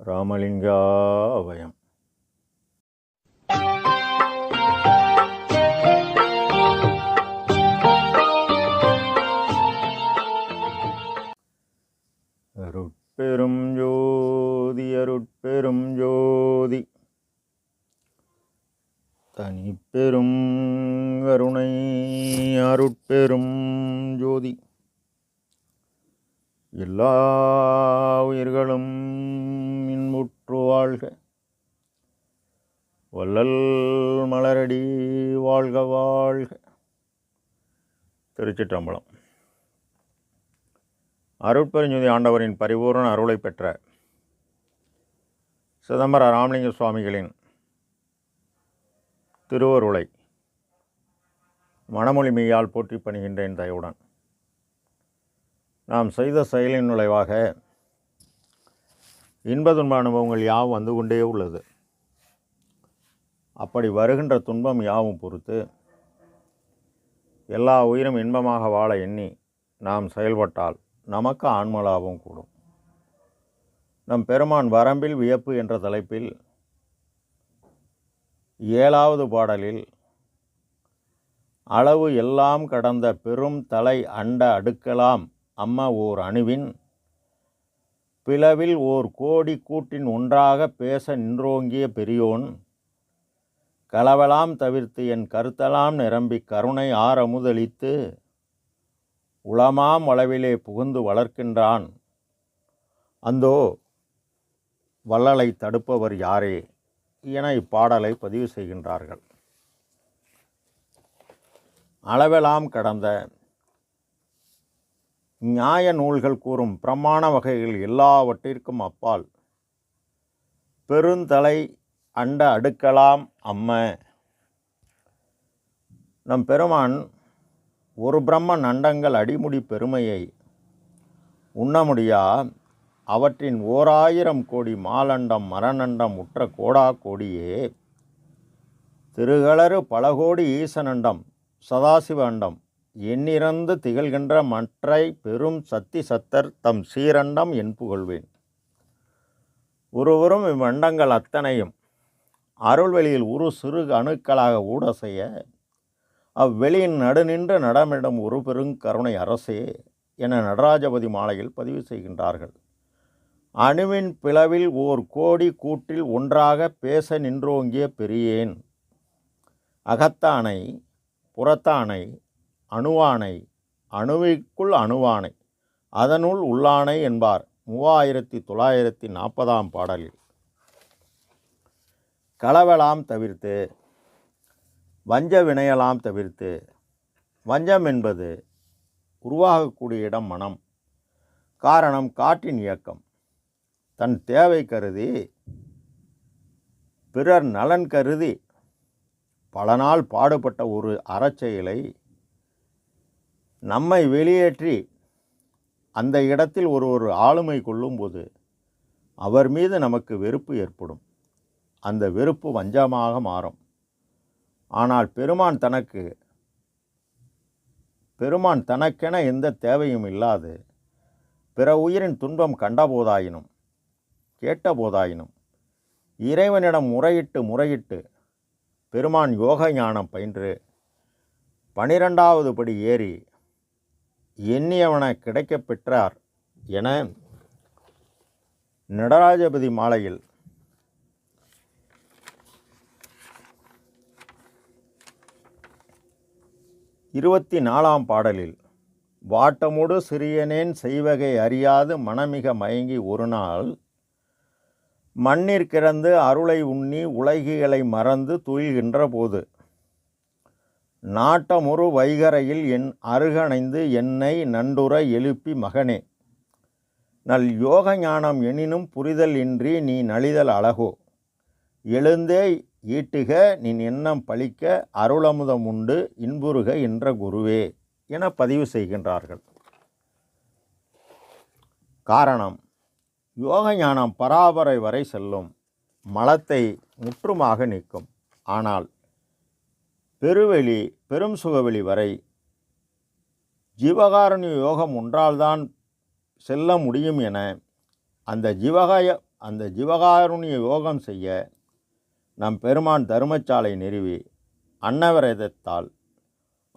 ராமலிங்காபயம். அருட்பெரும் ஜோதி அருட்பெரும் ஜோதி தனிப்பெரும் கருணை அருட்பெரும் ஜோதி எல்லா உயிர்களும் இன்புற்று வாழ்க. வள்ளல் மலரடி வாழ்க வாழ்க. திருச்சிற்றம்பலம். அருட்பெருஞ்ஜோதி ஆண்டவரின் பரிபூர்ண அருளை பெற்ற சிதம்பர ராமலிங்க சுவாமிகளின் திருவருளை மனமொழிமையால் போற்றி பணிகின்றேன் தயவுடன். நாம் செய்த செயலின் நுழைவாக இன்ப துன்ப அனுபவங்கள் யாவும் வந்து கொண்டே உள்ளது. அப்படி வருகின்ற துன்பம் யாவும் பொறுத்து எல்லா உயிரும் இன்பமாக வாழ எண்ணி நாம் செயல்பட்டால் நமக்கு ஆன்மலாபம் கூடும். நம் பெருமான் வரம்பில் வியப்பு என்ற தலைப்பில் 7வது பாடலில் அளவு எல்லாம் கடந்த பெரும் தலை அண்ட அடுக்கலாம் அம்ம ஓர் அணுவின் பிளவில் ஓர் கோடி கூட்டின் ஒன்றாக பேச நின்றோங்கிய பெரியோன் களவலாம் தவிர்த்து என் கருத்தலாம் நிரம்பி கருணை ஆரமுதளித்து உளமாம் அளவிலே புகுந்து வளர்க்கின்றான். அந்தோ வள்ளலை தடுப்பவர் யாரே என இப்பாடலை பதிவு செய்கின்றார்கள். அளவெல்லாம் கடந்த நியாய நூல்கள் கூறும் பிரமாண வகைகள் எல்லாவற்றிற்கும் அப்பால் பெருந்தலை அண்ட அடுக்கலாம் அம்ம. நம் பெருமான் ஒரு பிரம்மன் அண்டங்கள் அடிமுடி பெருமையை உண்ண முடியா அவற்றின் 1000 கோடி மாலண்டம் மரநண்டம் உற்ற கோடா கோடியே திருகளறு பல கோடி ஈசனண்டம் சதாசிவ அண்டம் எண்ணிறந்து திகழ்கின்ற மற்றை பெரும் சத்தி சத்தர் தம் சீரண்டம் என் புகழ்வேன். ஒருவரும் இவ்வண்டங்கள் அத்தனையும் அருள்வெளியில் ஒரு சிறு அணுக்களாக ஊட செய்ய அவ்வெளியின் நடுநின்று நடமிடம் ஒரு பெருங்கருணை அரசே என நடராஜபதி மாலையில் பதிவு செய்கின்றார்கள். அணுவின் பிளவில் ஓர் கோடி கூட்டில் ஒன்றாக பேச நின்றோங்கிய பெரியேன். அகத்தானை புறத்தானை அணுவானை அணுவிற்குள் அணுவானை அதனுள் உள்ளானை என்பார் 3940 பாடலில். களவலாம் தவிர்த்து வஞ்ச வினையலாம் தவிர்த்து. வஞ்சம் என்பது உருவாகக்கூடிய இடம் மனம். காரணம் காற்றின் இயக்கம். தன் தேவை கருதி பிறர் நலன் கருதி பல நாள் பாடுபட்ட ஒரு அறச்செயலை நம்மை வெளியேற்றி அந்த இடத்தில் ஒரு ஆளுமை கொள்ளும்போது அவர் மீது நமக்கு வெறுப்பு ஏற்படும். அந்த வெறுப்பு வஞ்சமாக மாறும். ஆனால் பெருமான் தனக்கென எந்த தேவையும் இல்லாது பிற உயிரின் துன்பம் கண்டபோதாயினும் கேட்டபோதாயினும் இறைவனிடம் முறையிட்டு பெருமான் யோக ஞானம் பயின்று 12வது படி ஏறி எண்ணியவன கிடைக்கப் பெற்றார் என நடராஜபதி மாலையில் 24 பாடலில் வாட்டமுடு சிறியனேன் செய்வகை அறியாது மனமிக மயங்கி ஒரு நாள் மண்ணிற்கிறந்து அருளை உண்ணி உலகிகளை மறந்து துயில்கின்ற போது நாட்டமுறு வைகரையில் என் அருகணைந்து என்னை நண்டுற எழுப்பி மகனே நல் யோக ஞானம் எனினும் புரிதல் இன்றி நீ நலிதல் அழகோ எழுந்தே ஈட்டுக நின் எண்ணம் பழிக்க அருளமுதம் உண்டு இன்புறுக என்ற குருவே என பதிவு செய்கின்றார்கள். காரணம், யோக ஞானம் பராபரை வரை செல்லும், மலத்தை முற்றுமாக நீக்கும். ஆனால் பெரும் சுகவெளி வரை ஜீவகாருண்ய யோகம் ஒன்றால்தான் செல்ல முடியும் என அந்த அந்த ஜீவகாருண்ய யோகம் செய்ய நம் பெருமான் தருமச்சாலை நிறுவி அன்னவரதத்தால்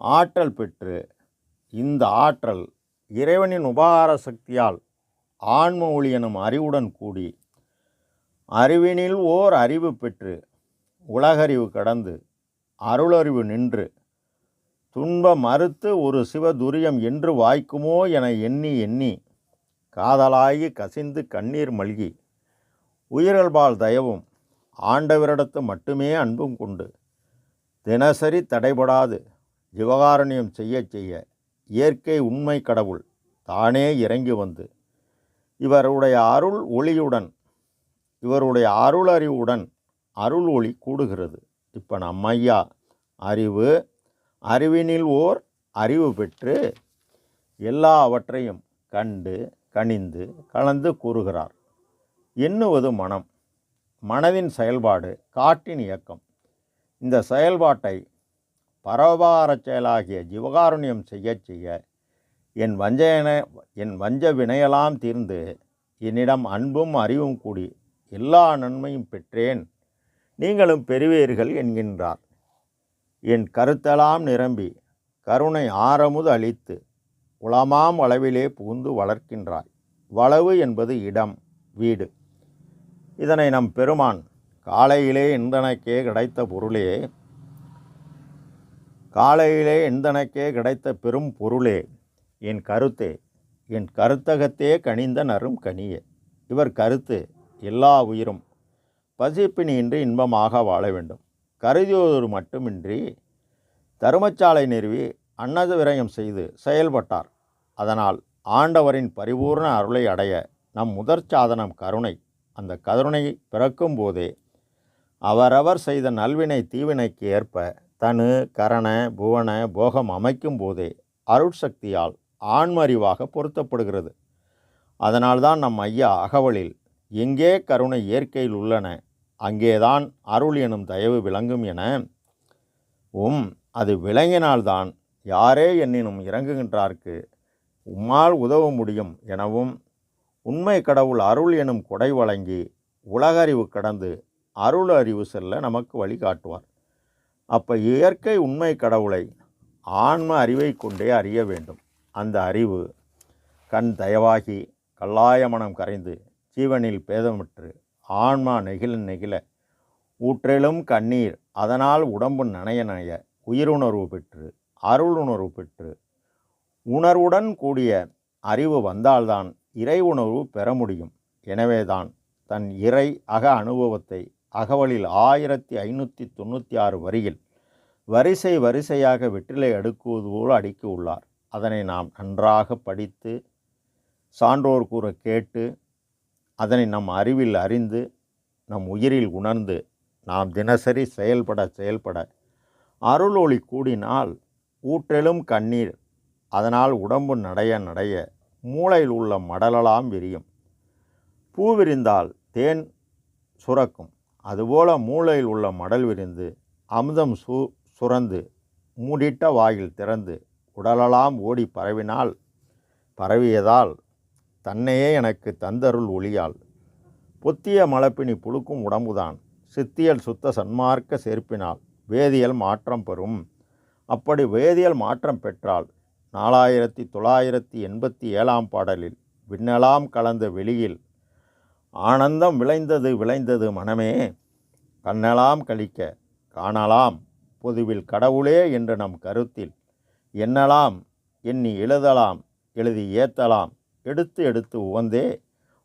ஆற்றல் பெற்று, இந்த ஆற்றல் இறைவனின் உபகார சக்தியால் ஆன்ம ஒளி எனும் அறிவுடன் கூடி அறிவினில் ஓர் அறிவு பெற்று உலகறிவு கடந்து அருளறிவு நின்று துன்ப மறுத்து ஒரு சிவதுரியம் என்று வாய்க்குமோ என எண்ணி எண்ணி காதலாகி கசிந்து கண்ணீர் மல்கி உயிர்கள்பால் தயவும் ஆண்டவரிடத்து மட்டுமே அன்பும் கொண்டு தினசரி தடைபடாது ஜீவகாருண்யம் செய்ய செய்ய இயற்கை உண்மை கடவுள் தானே இறங்கி வந்து இவருடைய அருள் ஒளியுடன், இவருடைய அருள் அறிவுடன் அருள் ஒளி கூடுகிறது. இப்போ நம்ம ஐயா அறிவினில் ஓர் அறிவு பெற்று எல்லாவற்றையும் கண்டு கனிந்து கலந்து கூறுகிறார். எண்ணுவது மனம், மனதின் செயல்பாடு காற்றின் இயக்கம். இந்த செயல்பாட்டை பரோபகார செயலாகிய ஜீவகாருண்யம் செய்ய செய்ய என் வஞ்ச வினையெல்லாம் தீர்ந்து என்னிடம் அன்பும் அறிவும் கூடி எல்லா நன்மையும் பெற்றேன், நீங்களும் பெறுவீர்கள் என்கின்றார். என் கருத்தெல்லாம் நிரம்பி கருணை ஆரமுது அளித்து உளமாம் அளவிலே புகுந்து வளர்க்கின்றாய். வளவு என்பது இடம், வீடு. இதனை நம் பெருமான் காலையிலே எந்தனக்கே கிடைத்த பொருளே, காலையிலே எந்தனக்கே கிடைத்த பெரும் பொருளே, என் கருத்தே, என் கருத்தகத்தே கனிந்த நரும் கனியே. இவர் கருத்து எல்லா உயிரும் பசிப்பினின்றி இன்பமாக வாழ வேண்டும் கருதியோடு மட்டுமின்றி தருமச்சாலை நிறுவி அன்னத விரயம் செய்து செயல்பட்டார். அதனால் ஆண்டவரின் பரிபூர்ண அருளை அடைய நம் முதற் சாதனம் கருணை. அந்த கருணை பிறக்கும் போதே அவரவர் செய்த நல்வினை தீவினைக்கு ஏற்ப தனு கரண புவன போகம் அமைக்கும் போதே அருட்சக்தியால் ஆன்மறிவாக பொருத்தப்படுகிறது. அதனால்தான் நம் ஐயா அகவலில் எங்கே கருணை இயற்கையில் உள்ளன அங்கேதான் அருள் எனும் தயவு விளங்கும் என அது விளங்கினால்தான் யாரே என்னினும் இறங்குகின்றார்க்கு உம்மால் உதவ முடியும் எனவும் உண்மை கடவுள் அருள் எனும் கொடை வழங்கி உலகறிவு கடந்து அருள் அறிவு செல்ல நமக்கு வழிகாட்டுவார். அப்போ இயற்கை உண்மை கடவுளை ஆன்ம அறிவை கொண்டே அறிய வேண்டும். அந்த அறிவு கண் தயவாகி கல்லாய மனம் கரைந்து ஜீவனில் பேதமற்று ஆன்மா நெகிழ ஊற்றெழும் கண்ணீர் அதனால் உடம்பு நனைய நனைய உயிருணர்வு பெற்று அருளுணர்வு பெற்று உணர்வுடன் கூடிய அறிவு வந்தால்தான் இறை உணர்வு பெற முடியும். எனவேதான் தன் இறை அக அனுபவத்தை அகவலில் 1596 வரியில் வரிசையாக வெற்றிலை அடுக்குவது போல் அடுக்கி உள்ளார். அதனை நாம் நன்றாக படித்து சான்றோர் கூற கேட்டு அதனை நம் அறிவில் அறிந்து நம் உயிரில் உணர்ந்து நாம் தினசரி செயல்பட அருள் ஒளி கூடினால் ஊற்றெழும் கண்ணீர் அதனால் உடம்பு நடைய மூளையில் உள்ள மடலெல்லாம் விரியும். பூ விரிந்தால் தேன் சுரக்கும். அதுபோல மூளையில் உள்ள மடல் விரிந்து அமுதம் சுரந்து மூடிட்ட வாயில் திறந்து உடலெல்லாம் ஓடி பரவியதால் தன்னையே எனக்கு தந்தருள் ஒளியால் பொத்திய மலப்பினி புழுக்கும் உடம்புதான் சித்தியல் சுத்த சன்மார்க்க சேர்ப்பினால் வேதியியல் மாற்றம் பெறும். அப்படி வேதியியல் மாற்றம் பெற்றால் 4987 பாடலில் விண்ணெல்லாம் கலந்த வெளியில் ஆனந்தம் விளைந்தது மனமே கண்ணெல்லாம் கழிக்க காணலாம் பொதுவில் கடவுளே என்று நம் கருத்தில் எண்ணலாம் எண்ணி எழுதி ஏத்தலாம் எடுத்து உவந்தே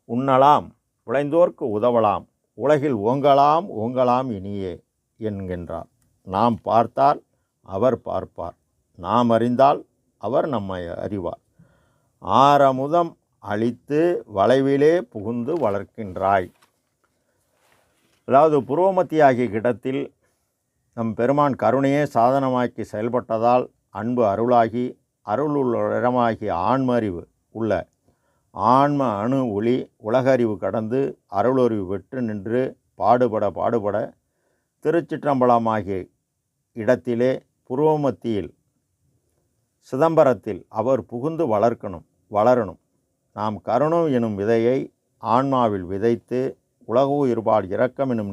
உண்ணலாம் உழைந்தோர்க்கு உதவலாம் உலகில் ஓங்கலாம் இனியே என்கின்றார். நாம் பார்த்தால் அவர் பார்ப்பார், நாம் அறிந்தால் அவர் நம்மை அறிவார். ஆரமுதம் அளித்து வளைவிலே புகுந்து வளர்க்கின்றாய். அதாவது புருவமத்தியாகிய இடத்தில் நம் பெருமான் கருணையே சாதனமாக்கி செயல்பட்டதால் அன்பு அருளாகி அருளுள்ள இடமாகிய ஆன்மறிவு உள்ள ஆன்ம அணு ஒளி உலகறிவு கடந்து அருளறிவு பெற்று நின்று பாடுபட திருச்சிற்றம்பலமாகிய இடத்திலே புருவமத்தியில் சிதம்பரத்தில் அவர் புகுந்து வளரணும். நாம் கருணம் எனும் விதையை ஆன்மாவில் விதைத்து உலகு உயிர்பால் இரக்கம் எனும்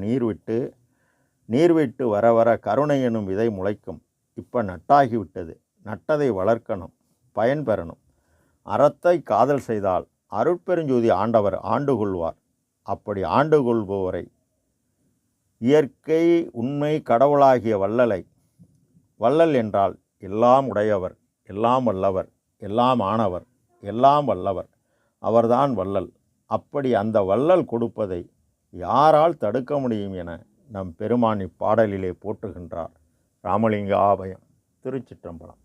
நீர் விட்டு வர வர கருணை எனும் விதை முளைக்கும். இப்போ நட்டாகிவிட்டது. நட்டதை வளர்க்கணும், பயன் பெறணும். அறத்தை காதல் செய்தால் அருட்பெருஞ்சோதி ஆண்டவர் ஆண்டு கொள்வார். அப்படி ஆண்டு கொள்பவரை இயற்கை உண்மை கடவுளாகிய வள்ளல் என்றால் எல்லாம் உடையவர், எல்லாம் வல்லவர், எல்லாம் ஆனவர், எல்லாம் வல்லவர், அவர்தான் வள்ளல். அப்படி அந்த வள்ளல் கொடுப்பதை யாரால் தடுக்க முடியும் என நம் பெருமான் இப்பாடலிலே போற்றுகின்றார். ராமலிங்க ஆபயம். திருச்சிற்றம்பலம்.